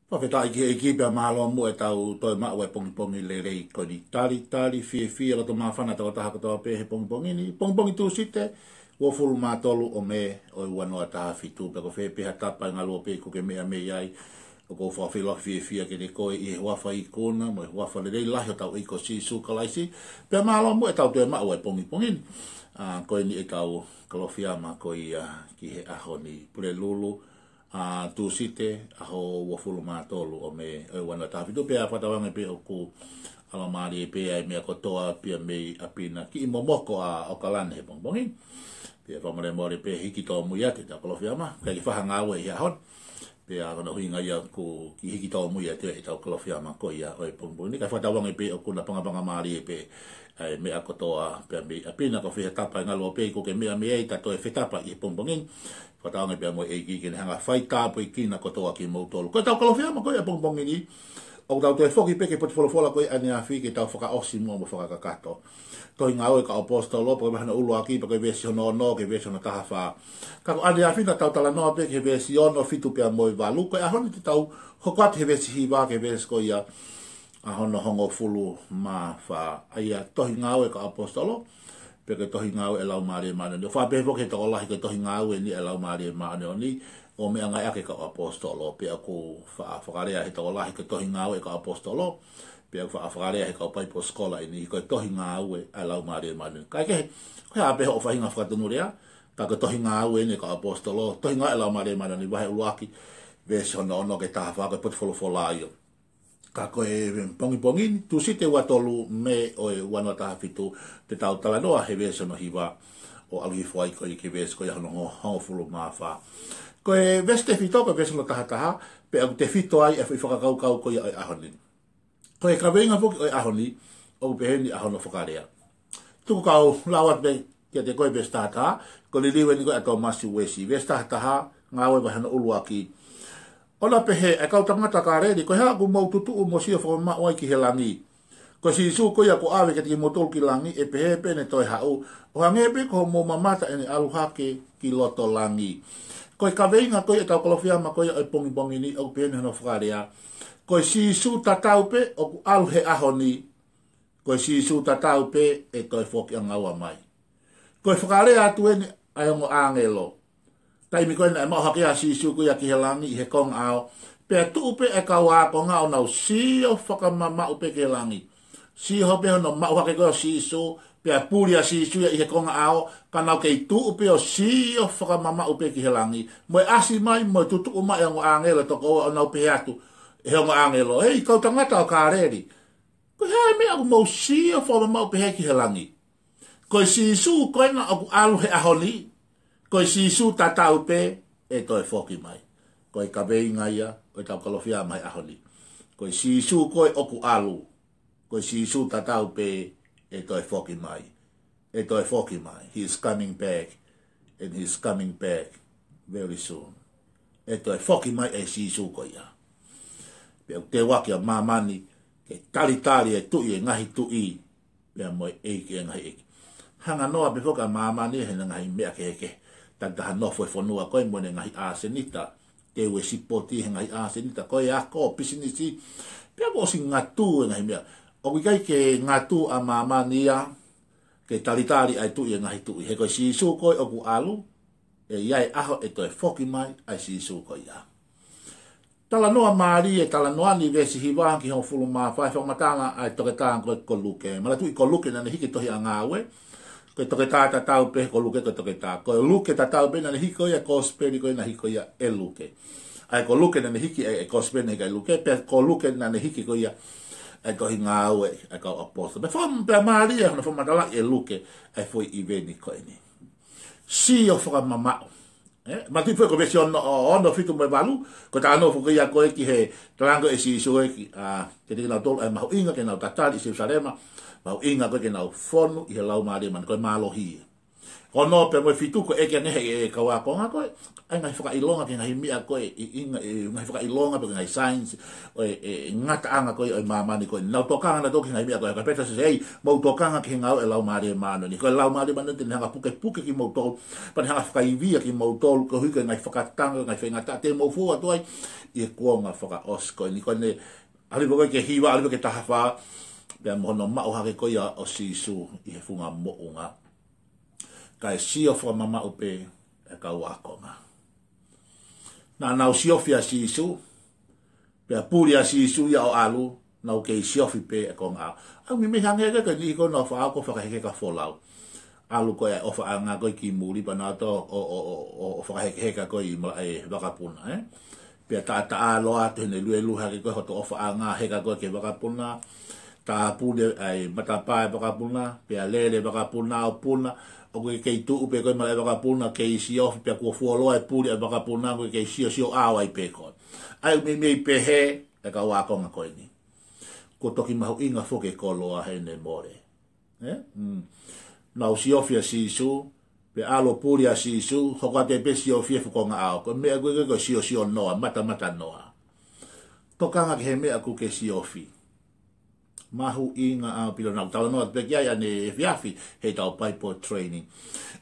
Whawhetai ki pia mahalo mu e tau toi maa e pongi le rei ko ni tari fie la to mawhana tau taha katoa pe he pongi ni pongi Tusite wo fulu mātolu o me o i wanoa taha fitu pe ko whe peha tapa ngalo pe ko ke mea me iai o ko whawhila fie ke te koe i he wafa i kona mo he wafa le rei lahi o tau i ko Sisu kalaisi pia mahalo mu e tau toi maa e pongi ni koe ni e tau Kalofiama ko i ki he aho ni pule lulu Tusite aho wafulu mātolu o me o wana tāwhitu pia whatawange pe o ku alamari pe ai mea kotoa pia me apina ki i momoko a o kalane he pongi pia whamare mori pe hiki tō muia te ta Kalofiama kai ki whaha Ngaue i ahon pia kono hui ngai ku ki hiki tō muia te e tau Kalofiama ko ia o e pongi kai whatawange pe o kuna pangapanga mari pe ai mea kotoa pia me apina ko whiha tapa ngalo pe ko ke mea me ei tato e whetapa i pongi Whataonga pia mo e ki kene hanga whai tāpu i kina kotoa ki mautolu. Koe tau Kalofiama koe a pongi ni. O tau te foki peke poti wholofola koe ane a whi ke tau whakaosi mua mo whakakato. Toi Ngaue ka apostolo, po mahana ulu aki pa koe vesi hono no, ke vesi hono taha wha. Kako ane a whi na tau tala noa peke vesi ono fitu pia moi walu. Koe ahoni te tau hokat he vesi hiwa ke vesi koe ia ahono hongo fulu ma wha. Aia tohi Ngaue ka apostolo. Peke tohi Ngaue e lau maare maane ni. Wha pehe ke toko lahi ke tohi Ngaue ni e lau maare maane ni. O mea ngai ake ka apostolo. Pea ku whakarea he toko lahi ke tohi Ngaue ka apostolo. Pea ku whakarea he ka paipo skola ini. Ko tohi Ngaue e lau maare maane ni. Kai ke he a pehe o whahinga whakatunurea. Ka ke tohi Ngaue ni ka apostolo. Tohi Ngaue e lau maare maane ni. Wahe uluaki. Vesi hono ke taha whaka poti wholofola iyo. Ka koe pongi Tusite watolu me o e wana taha fitu te tau talanoa he vesi no hiwa o aluhi fuai koe ke vesi koe hono hongo fulu mawha. Koe vesi te fito koe vesi no taha pe au te fito ai e whakakaukau koe o e ahoni. Koe ka venga fuki o e ahoni o peheni ahono whakarea. Tuku kau lawat me kia te koe vesi taha ko li liwe ni koe ato masi wesi. Vesi taha Ngaue wahana uluaki Ona pehe e kau tangata ka redi, koe hea ku mau tutu mo sio whakama oai ki he langi. Koe Sisu koe a ko awe ke tiki motol ki langi, e pehe pene toi hau. O hangepe ko mo mamata ene aluhake ki loto langi. Koe ka veinga koe e tau Kalofiama koe e pongi ni, au pene hano whakarea. Koe Sisu tatau pe, o ku alu he aho ni. Koe Sisu tatau pe, e toi foki a Ngaua mai. Koe whakarea atu ene, ai ongo angelo. Taimi koe na e mau hake a Sisu koe a ki he langi i he kong ao. Pea tuu pe e kau a ko ngao nau sio whakamamau pe ke langi. Sio hope hono mau hake koe o Sisu, pea puri a Sisu i he kong ao, ka nau kei tuu pe o sio whakamamau pe ke he langi. Moe asi mai, moe tutu mai ongo angelo toko o nau pe atu. E ongo angelo, hei kau tangata o kāreri. Koe hea me aku mau sio whakamamau pe he ki he langi. Koe Sisu koe na aku alu he ahoni. Koe Sisu tatau pe e toi foki mai. Koe ka veinga ia, koe tau Kalofiama mai ahoni. Koe Sisu koe oku alu. Koe Sisu tatau pe e toi foki mai. E toi foki mai. He is coming back. And he is coming back very soon. E toi foki mai e Sisu koe ia. Pea te waki a mamani ke tali e tui e ngahi tui. Pea moe eiki e ngahi eiki. Hanga noa pe foka mamani he ngahi mea ke heke. Tanta hanofo e whanua koe mwene ngahi āsenita. Te ue sipoti he ngahi āsenita. Koe ako pisinisi. Pea ko si ngatu e ngahi mea. O kai ke ngatu a mamania. Ke talitari ai tui e ngahi tui. He koe Sisu koe o ku alu. E iai aho e toi foki mai ai Sisu koe ia. Tala noa maari e tala noa ni vesi hiwaan ki hong fulu maa whai whamatanga ai toke tāng koe koluke. Mala tui koluke nane hiki tohi a Ngaue. Koe toke tā tatau pe ko luke koe toke tā. Koe luke tatau pe nane hiko ia kosperi koe na hiko ia e luke. Ai ko luke nane hiki e kosperi nane luke. Pe ko luke nane hiki koe ia e tohi Ngaue e kau aposto. Me wham pe maria hana whamatala e luke e fui i veni koe ni. Si o whakamamau. Ma tui fwe ko vesi ono fitu me walu. Ko ta anō fuku ia koe ki he talango e Sisu e ki. Ke te nau tolu e mahu inga ke nau tatari i Jerusalema. Mau inga koe ke nau whonu i he lau maare man koe mālohi. O no pe mo fitu ko e ke ne e ka wa ko nga ko ai ngai whaka ilonga ke ngai mia ko ngai whaka ilonga pe ngai science o ngata anga ko o mamani ko na tokanga na toki ngai mia ko ka peta se ei mo tokanga ke ngau e lau mare mano ni ko lau mare mano te nga puke ki mo to pa nga whaka ivia ki mo to ko hu ke ngai whaka tanga ngai whenga te mo fu atu ai e ko nga whaka osko ni ko ne ali ko ke hiwa ali ko tahafa pe mo no ma o hake ko ya o sisu I funga mo unga kai sio fo mama upe e ka wakonga na na sio fia sisu pe puri a sisu ya o alu na o ke sio fi pe e konga a mi me hange ka ni ko no fa ko fa ke ka folau alu ko e o fa anga ko ki muri pa na to o fa ke ka ko I ma e vakapuna pe ta alo a te ne lu ha ke ko to o fa anga he ka ko ke vakapuna ta puri ai matapa e vakapuna pe lele vakapuna o puna o ke tu upe ko mala baka puna ke isi of pe ko fuolo e puri e baka puna ko ke isi awa I pe ko ai me pe he e ka wa ko ngako ni ko toki mahu inga fo ke ko loa he ne more na o si of ya sisu pe alo puri a sisu ho ka te pe si of fu ko nga ko me ko si no mata no tokanga ke me aku ke si ofi mahu inga a pilo na tala no pe kia ne fiafi he tau pai po training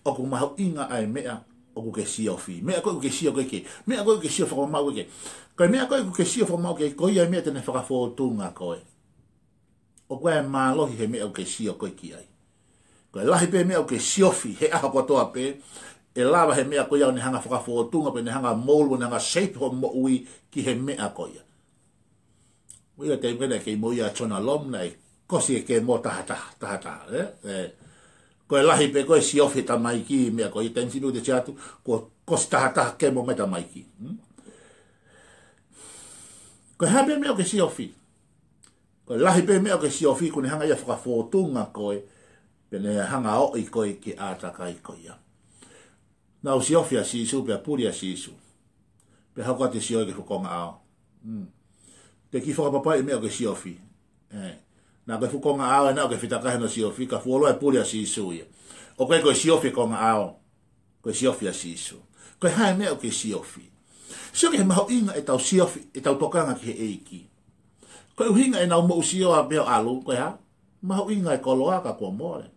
o ku mahu inga ai mea o ku ke siofi mea ko ke sio ke mea ko ke sio fo mau ke ko mea ko ke sio fo mau ke ko ia mea tene fa fo tunga ko o ko ma lo he mea ke sio ko ki ai ko la he pe mea ke siofi he a ko to ape e lava he mea ko ia ne hanga fa fo tunga pe ne hanga mold ne hanga shape ho mo ui ki he mea ko ia Wia te mene ke mo ia tona lom nei kosi ke mo ta ko lahi pe ko si ofi ta mai ki me ko iten sinu de chatu ko kosta ke mo meta mai ki ko habe me ke si ofi ko lahi pe me ke si ofi ko ne hanga ia fa fotunga ko pe ne hanga o I ko ki ata kai ko ia na o si ofi a sisu pe puri a sisu pe hako te si o ke ko nga ao te ki whaka papai mea ke siofi. Nā koe whukonga ao e nā koe whitakahe no siofi, ka whuolo e puri a sisu ia. O koe koe siofi konga ao, koe siofi a sisu. Koe hae mea ke siofi. Sio ke he maho inga e tau siofi, e tau tokanga ki he eiki. Koe uhinga e nau mo usio a beo alu, koe ha? Maho inga e koloaka kua more.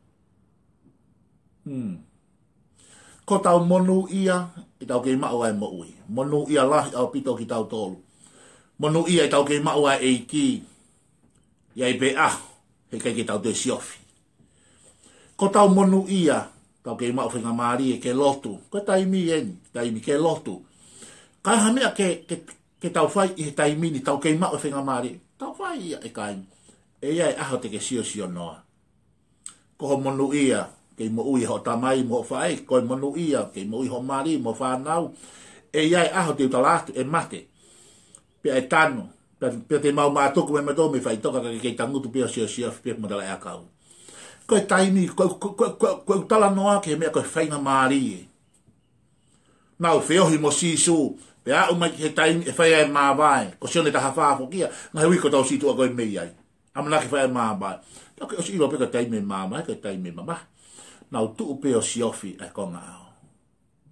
Ko tau monu ia, e tau kei mao ai mo ui. Monu ia lahi au pito ki tau tolu. Monu ia tau ke maua e ki ia pe he kai ke tau te siofi ko tau monu ia tau ke mau whinga maari e ke lotu ko taimi ke lotu kai hamea ke tau whai I he taimi ni tau ke mau whinga maari tau whai ia e kai e ia e aho te ke sio noa ko ho monu ia ke mo ui ho tamai mo whai ko monu ia ke mo ui ho maari mo whanau e ia e aho te utalatu e mate pe e tano pe te mau mātoku me mato me whai toka ke tangutu pe o sio pe madala e akau ko e taimi ko tala noa ke mea ko whainga maari nau whiohi mo sisu pe a umai he taimi e whai e mawai ko sione taha whaafo kia ngai hui ko tau situ a koe mei ai amana ke whai e mawai o si ilo pe ka taimi mawai ka taimi mawai nau tuu pe o siofi e konga au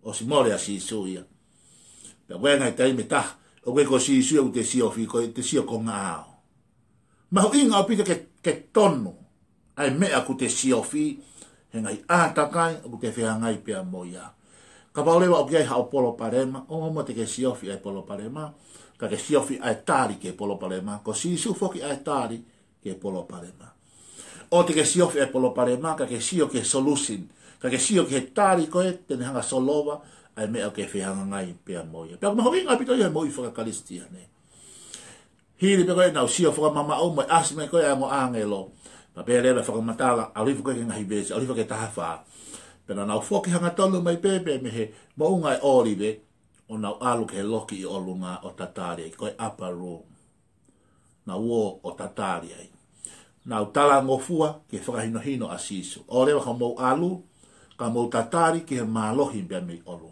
o si more a sisu ia pe wenga e taimi taha o ko si su te si ofi ko te si ko nga ma ho inga o pita ke tonu ai me aku te si ofi he ngai ata kai o te fe ngai pe moia ka ba lewa o ke ha polo parema o mo te ke si ofi ai polo parema ka ke si ofi ai tari ke polo parema ko si su foki ai tari ke polo parema o te ke si ofi ai polo parema ka ke si o ke solution ka ke si o ke tari ko te hanga solova ai mea ke whihanga ngai pia moia. Pea maho inga pito ia moi whakakaristia ne. Hiri pe koe nau sio whakamama au mai asme koe a mo angelo. Pa pea lewa whakamatala, alifu koe ke ngahi besi, alifu ke tahawha. Pena nau whoki hanga tolu mai pepe me he maunga e orive, o nau alu ke he loki I olunga o tatari, koe upper room. Nau o o tatari ai. Nau tala ngofua ke whakahino a sisu. O lewa ka mau alu, ka mau tatari ke he malohi pia me olunga.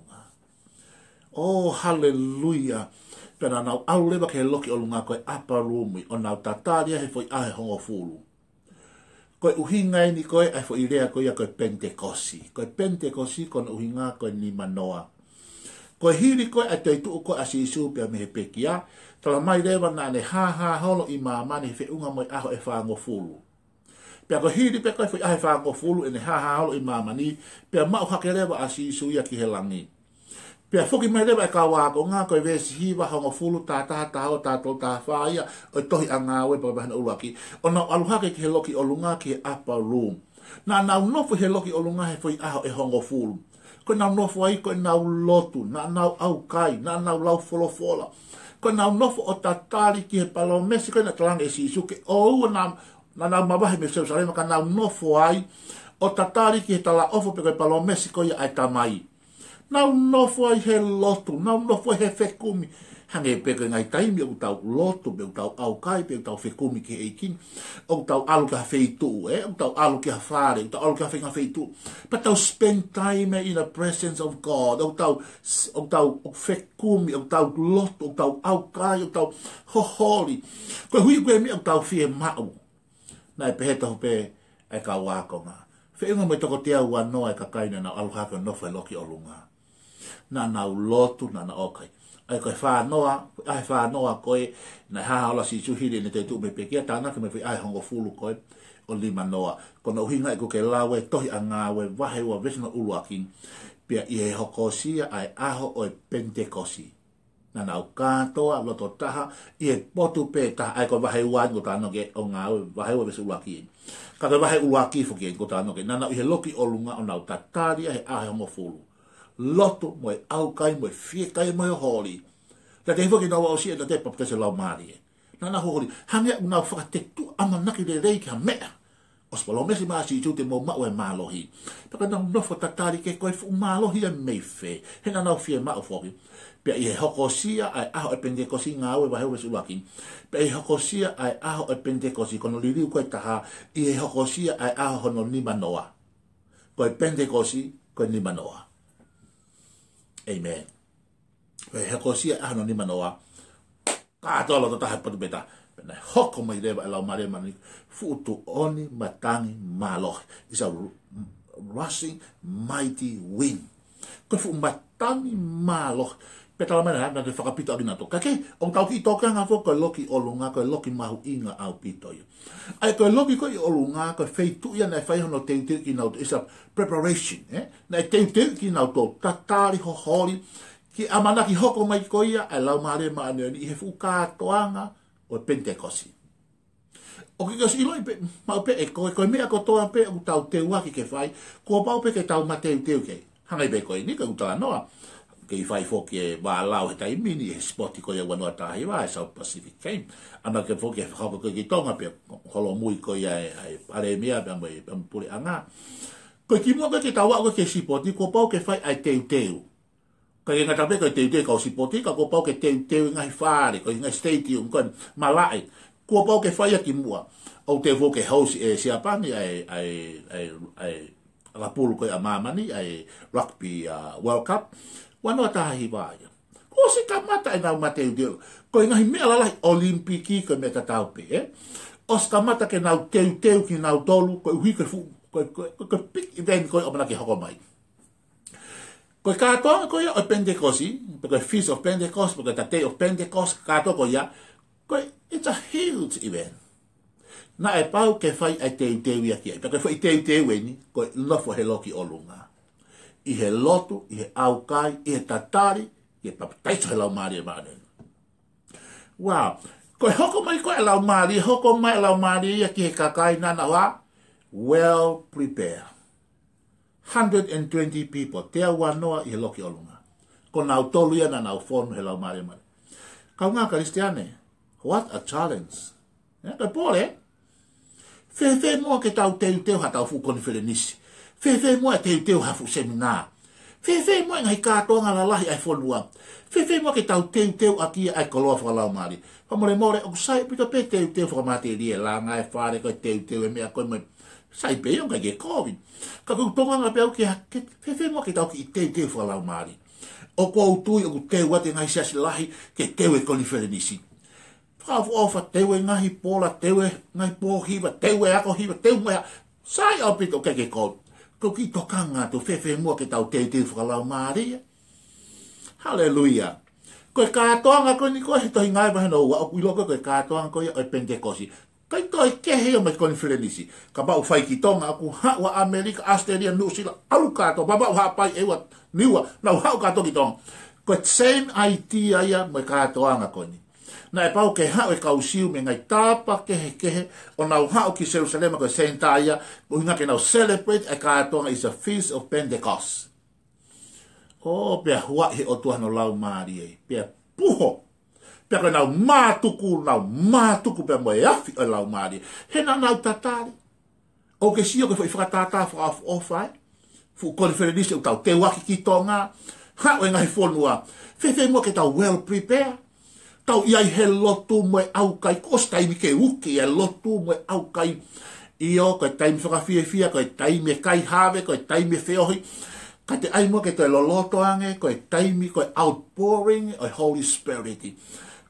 Oh, hallelujah. Pena nau au lewa ke loki o lunga koe upper room o nau tataria he foi ahe hongo fulu. Koe uhinga ni koe ai fo irea koe koe Pentekosi. Koe Pentekosi koe uhinga koe ni manoa. Koe hiri koe ai tei tuu koe a Sisu pia mehe pekia. Tala mai rewa na ne ha holo i mamani fe unga moi aho e whango fulu. Pia koe hiri pe koe fo i ahe whango fulu e ne ha holo i mamani. Pia mau hake rewa a Sisu ia ki he langi. Pia foki mai rewa e ka wako ngā koe vesi hiwa hongo fulu tātaha tāho tātou tāwhaia o tohi a Ngaue pa bahana uruaki. O nau aluhake ki he loki o lunga ki he upper room. Nā nau nofu he loki o lunga he fo i aho e hongo fulu. Koe nau nofu ai koe nau lotu, nā nau au kai, nā nau lau folofola. Koe nau nofu o tatari ki he palomesi koe na talanga e Sisu ke o ua nā nau mawahi me Jerusalema ka nau nofu ai o tatari ki he tala ofo pe koe palomesi koe ai tamai. Nau nofu ai he lotu, nau nofu ai he whekumi. Hange peke ngai taimi o tau lotu, pe o tau au kai, pe o tau whekumi ki he ikini. O tau alu ki ha wheitu, o tau alu ki ha whare, o tau alu ki ha whenga wheitu. Pa tau spend time in the presence of God, o tau whekumi, o tau lotu, o tau au kai, o tau hohori. Koe hui koe mi o tau whie mau. Nai peheta hope e ka wakonga. Whenga mai toko tea ua noa e ka kaina na alu haka nofu e loki o lunga. Na nau lotu, na na okai. Ai koe whanoa koe, na hahala si suhiri ne te tu me pekia, tāna ke me whi ai hongo fulu koe, o lima noa. Kona uhinga e kuke lawe, tohi a Ngaue, wahe ua vesna uluakin, pia i he hokosia ai aho o e Pentekosi. Na nau kātoa, loto taha, i he potu pe taha, ai koe wahe ua ngo tāna ke o Ngaue, wahe ua vesna uluakin. Ka koe wahe uluaki fuki e ngo tāna ke, na nau i he loki o lunga o nau tataria he ahe hongo fulu. Loto mo e au kai mo e fie kai mo e hori. Ta te hifoki nawa o sia ta te papta se lau maari e. Nana hori, hangia unau whakatetu ama naki le rei ka mea. Os palo mesi maa si tu te mo mau e malohi. Paka nau nofo tatari ke koe fu malohi e meife. He nana fie mao foki. Pea i he hokosia ai aho e Pentekosi Ngaue wahe ue suluakin. Pea i hokosia ai aho e Pentekosi kono liriu koe taha. I he hokosia ai aho hono nima noa. Koe Pentekosi koe nima noa. Amen. Koe hekosia ahano ni manoa. Kātoa lo tataha patu beta. Pena hoko mai rewa e lau mare mani. Futu oni matangi malohi. It's a rushing mighty wind. Koe fu matangi malohi. Peta la mana na te whakapito abina to. Kake, o tau ki toka ngā fo koe loki olunga, koe loki mahu inga au pito yu. Ai koe loki koe olunga, koe feitu ia na whaihono teu ki nau. It's a preparation. Na teu ki nau to. Tatari hohori. Ki amanaki hoko mai koia, ai lau maare maaneni, i he fu kātoanga o Pentekosi. O ki kasi iloi pe, mau pe e koe mea kotoa pe, u tau te uaki ke whai, kua pau pe ke tau mateu teu ke. Hangai pe koe ni, ka utala noa. Ke i whai foki e wā lau he tai mini, e spoti koe e wanua tahi wā, e South Pacific Game. Ana ke foki e whakapa koe ki tonga pe, holo mui koe e pare mea, pe amoi pure anga. Koe ki mua koe ke tau wā koe ke sipoti, kua pau ke whai ai teu. Ka inga tape koe teu kau sipoti, ka kua pau ke teu ngai whare, koe ngai stadium, koe malai. Kua pau ke whaia ki mua. O te fo ke house e siapani ai rapulu koe a mamani, ai rugby World Cup. Wanoa tahi wāia. Ko se ka mata e nau mateu teu. Koe ngahi mea lalai olimpiki koe me tatau pe, O se ka mata ke nau teu ki nau tolu, koe uhi koe fu, koe pik event koe o mana ke hoko mai. Koe kātoa koe o Pentekosi, koe Feast of Pentecost, koe the Day of Pentecost, kātoa koe ia, koe, it's a huge event. Na e pau ke whai ai teu ia ki ai, koe whai teu eni, koe lofo he loki o lunga. I he lotu, i he aukai, i he tatari, i he papataiso he lau maari e maari. Wow, koe hoko mai koe lau maari ia ki he kakai nana wa, well prepared. 120 people, te wanoa i he loki olunga. Ko nau tolu ia na nau whonu he lau maari mari. Kau ngā Kristiane, what a challenge. Koe pōre, whewhe mua ke tau teu hatau fu konifere nisi. Whewhe mua teu hafu seminar. Whewhe mua ngai kātoanga la lahi ai whonua. Whewhe mua ke tau teu akia ai koloa whakalau maari. Whamore more, o sai pita pe teu whakamate rie la ngai whare koe teu e mea koe mai. Sai pe yon kai ke COVID. Ka kou tonga ngā peau ke hake, whewhe mua ke tau ki i teu whakalau maari. O kua utui o ku teu ate ngai siasi lahi ke teu e konifere nisi. Whaafu tewe ngahi pola, tewe ngahi pōhiwa, tewe ako hiwa, tewe mea. Sai au pito keke kou. Ko ki tokanga tu whewhe mua ke tau te whakalau Māria. Hallelujah. Koe kātoanga koe ni koe he tohi ngai wahe no ua. O kui loko koe kātoanga koe o Pentekosi. Kai toi kehe o mai konferenisi. Ka bau whai ki tonga aku hawa Amerika, Australia, New Zealand. Alu kātoa, babau hapai ewa niua. Nau hau kātoa ki tonga. Koe same idea ia mai kātoanga koe ni. Na e pau ke hao e kausiu me ngai tāpa kehe o nau hao ki Jerusalem koe sentaia o hinga ke nau celebrate e kātoanga is a feast of Pentecost. O pia huahi o tuah no lau Māria e. Pia puho. Pia koe nau mātuku pia moe afi o lau Māria. Hena nau tatari. O ke sio ke fo i whakatātā whakaafu ofai. Fu konferenisi o tau te waki ki tonga. Hao e ngai whonua. Whewhe mua ke tau well prepare. Tau iai he lotu moe au kai, kos taimi ke uki e lotu moe au kai. Io, koe taimi whakawhiawhia, koe taimi kai hawe, koe taimi whiohi. Ka te ai mua ke toi loloto ange, koe taimi, koe outpouring, o Holy Spirit.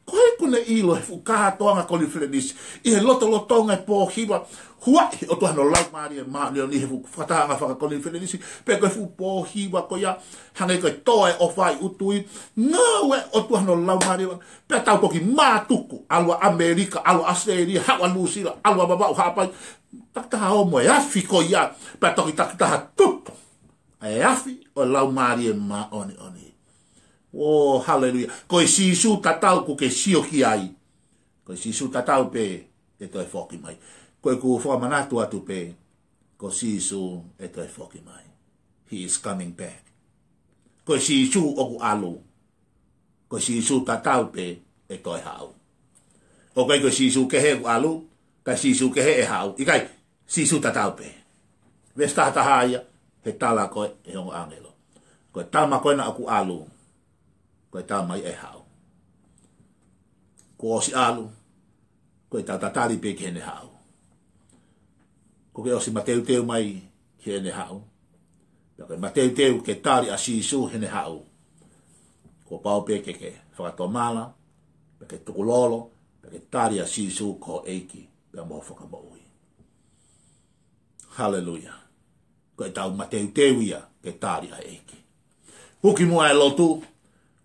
Koe kune ilo he whukahatoanga konferenisi. I he lotonga e pōhiwa. Huahi o tuhano lau Māria Māria ni he whakatanga whakakonferenisi. Pe koe fu pōhiwa koia. Hange koe toe o whai utui. Ngaue o tuhano lau Māria. Pe tau toki mātuku. Alua Amerika, alua Australia, hawa New Zealand, alua babau hapai. Taktaha o moe afi koia. Pe toki taktaha tupu. E afi o lau Māria ma oni. Oh, hallelujah. Koe Sisu tatau ko ke sio ki ai. Koe Sisu tatau pe e toi foki mai. Koe ku whamanatu atu pe. Ko Sisu e toi foki mai. He is coming back. Koe Sisu oku alu. Koe Sisu tatau pe e toi hau. O koe Sisu kehe ku alu. Kai Sisu kehe e hau. Ikai Sisu tatau pe. Vestahata haia. He tala koe e hongo angelo. Koe tama koe na aku alu. Koe tā mai e hao. Ko osi alu, koe tā tatari pe ki hene hao. Ko ke osi mateu mai ki hene hao. Koe mateu ke tari a Sisu hene hao. Ko pau pe ke whakatomala, pe ke tukulolo, pe ke tari a Sisu ko eiki, pe mo whakamoui. Hallelujah. Koe tau mateu ia ke tari a eiki. Huki mua e lotu,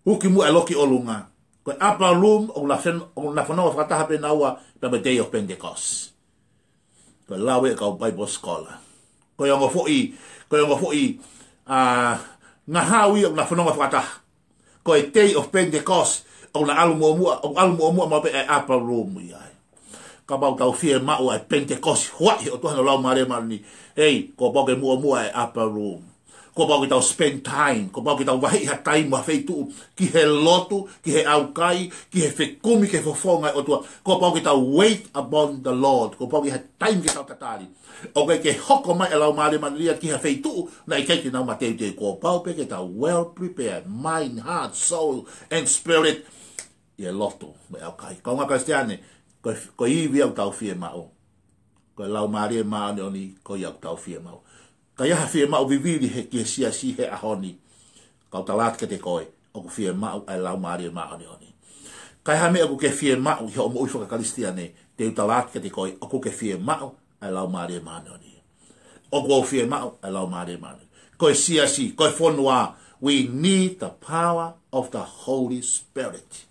Uki mu e loki olunga. Koe upper room o na whanoa whakataha pe naua pe me Day of Pentecost. Koe lawe kau Bible Scholar. Koe ongo fo'i ngahawi o na whanoa whakataha. Koe Day of Pentecost o na alu mua ma pe e upper room iai. Ka bau tau fie mau e Pentecost huahi o tuhano lau Māria ni. Ei, ko bau ke mua e upper room. Ko pau ki tau spend time, ko pau ki tau wahi ha time wa feitu, ki he lotu, ki he aukai, ki he whekumi ke fofonga o tua. Ko pau ki tau wait upon the Lord, ko pau ki ha time ki tau tatari. O ke hoko mai e lau Māria Māria ki he feitu, na i kei ki nau mateu te ko pau pe ki tau well prepared, mind, heart, soul and spirit. I e lotu, me aukai. Ko ngā Kristiane, ko iwi au tau fie mao. Ko lau Māria Māria ni, ko i au tau fie mao. Ka iaha fie mau viviri he kia sia si he ahoni. Kau talat ke te koe, oku fie mau ai lau Māria maoni oni. Ka iaha me oku ke fie mau, hi o mo ui whakakalistia ne, te utalat ke te koe, oku ke fie mau ai lau Māria maoni oni. Oku au fie mau ai lau Māria maoni. Koe sia si, koe whonua, we need the power of the Holy Spirit.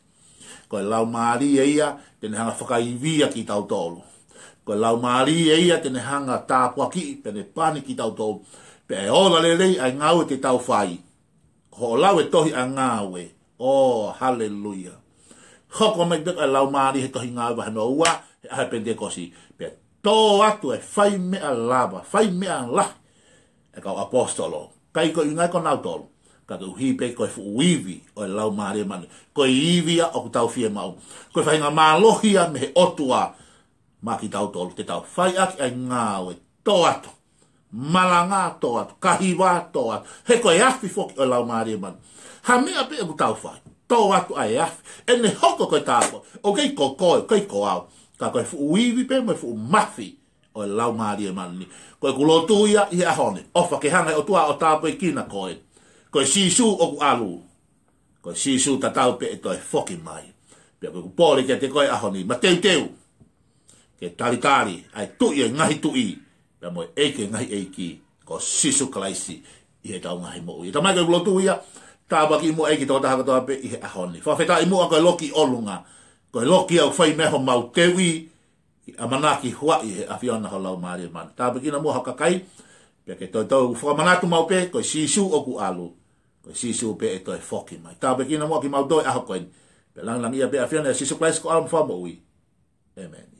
Koe lau Māria ia, tene hanga whakaivia ki tau tolu. Ko lau Māria ia tene hanga tāpua ki, pene pani ki tau tō. Pe e ola lelei ai Ngaue te tau whai. Ko lau e tohi a Ngaue. Oh, hallelujah. Hoko mai dek ai lau Māria he tohi Ngaue wahe no ua, he ahe Pentekosi. Pe tō atu e whai mea lava, whai mea lah. E kau apostolo. Kai ko ingai ko nau tolu. Ka tu hipe koe fu uivi o lau Māria mani. Koe iwia o ku tau fie mau. Koe whainga mālohia me he otua. Maki tau tolu, te tau whai aki ai Ngaue, tō atu, malanga tō atu, kahiwa tō atu, he koe afi foki o lau Māria mani. Ha mea pe e ku tau whai, tō atu ai afi, e ne hoko koe tāpo, o kei ko koe, kei ko au, ka koe fu uiwi pe, me fu mafi o lau Māria mani. Koe kulotu ia i ahone, ofa ke hanga o tua o tāpo e kina koe Sisu o ku alu, koe Sisu tatau pe e toi foki mai. Pia koe kupole ke te koe aho ni, ma teu. Ke tali tali, ai tui e ngahi tui. Pia moe eike ngahi eiki, ko sisu kalaisi, i he tau ngahi mo ui. Tamai koe blotu ia, tāwaki imu eiki tō taha katoa pe i he aho ni. Whawheta imu a koe loki olunga, koe loki au whai meho mau teui, a manaki huai he awhiona ho lau maari mani. Tāwaki ina mua hakakai, pia ke toi tau whamanatu mau pe, koe sisu oku alu. Koe sisu pe e toi foki mai. Tāwaki ina mua ki mau toi aho koe. Pe lang ia pe awhiona e sisu klaisi ko alam whamo ui. Amen.